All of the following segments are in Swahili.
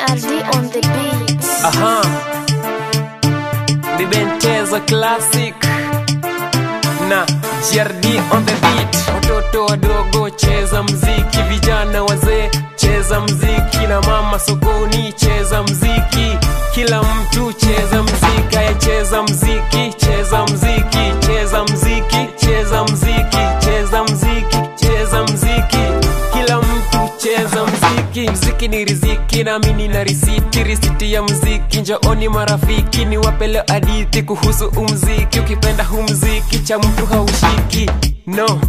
GRD on the beat. Aha, Nibentezo classic na GRD on the beat. Watoto wadogo cheza mziki, vijana wazee cheza mziki, na mama sokoni cheza mziki, kila mtu cheza mziki, ya cheza mziki, cheza mziki, cheza mziki, cheza mziki, cheza mziki, cheza mziki, kila mtu cheza mziki. Mziki ni riziki na mimi na risiti ya mziki. Njooni marafiki ni wapele hadithi kuhusu umziki. Ukipenda humziki cha mtu haushiki, no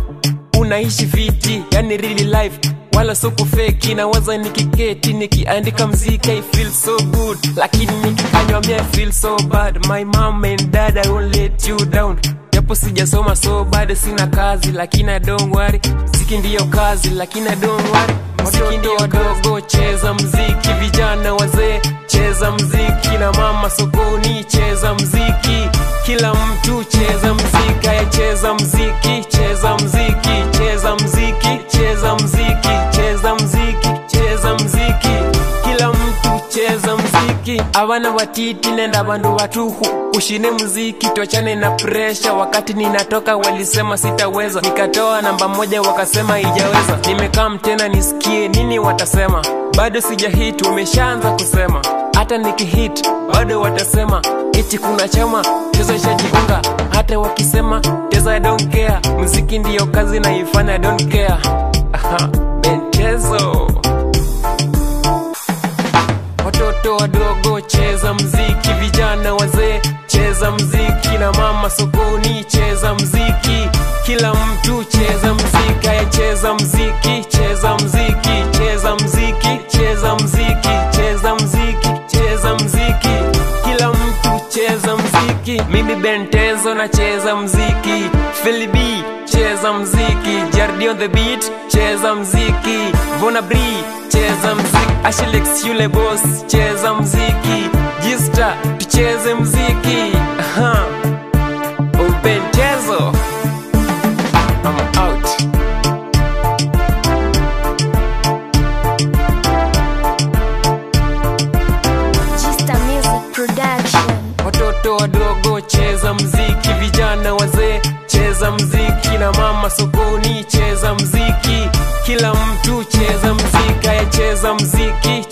unaishi fiti, yani really life wala soko fake. Na waza nikiketi nikiandika mziki I feel so good, lakini nikikanywa I feel so bad. My mom and dad I won't let you down, japo sijasoma so bad sina kazi, lakini I don't worry, mziki ndiyo kazi, lakini I don't worry. Mziki ndiyo wadogo cheza mziki, vijana wazee cheza mziki, na mama sokoni cheza mziki, kila mtu cheza mziki, ya cheza mziki, cheza mziki, cheza mziki, cheza mziki, cheza mziki, cheza mziki, kila mtu cheza mziki. Abana watiti nenda bandu watuhu, ushine muziki tuachane na pressure. Wakati ninatoka walisema sitaweza, nikatoa namba moja wakasema ijaweza. Nimekaa tena nisikie nini watasema, bado sija hit wameshaanza kusema. Hata nikihit bado watasema eti kuna chama tezo shajiunga. Hata wakisema tezo I don't care, muziki ndiyo kazi na ifanya I don't care. Aha, Bentezo. Watoto wadogo cheza mziki, vijana wazee cheza mziki, na mama sokoni cheza mziki, kila mtu cheza mziki, ya cheza mziki, cheza mziki, cheza mziki, cheza mziki, cheza mziki, cheza mziki, kila mtu cheza mziki. Mimi Bentezo na cheza mziki, Philly B cheza mziki, GRD on the beat cheza mziki, Vona Bree cheza mziki, Ashlex yule boss cheza mziki, Gista tucheze mziki. Aha, Bentezo, I'm out. Gista Music Production. Watoto wadogo cheza mziki, vijana wazee cheza mziki, na mama sokoni cheza mziki, kila mtu cheza mziki, ya cheza mziki.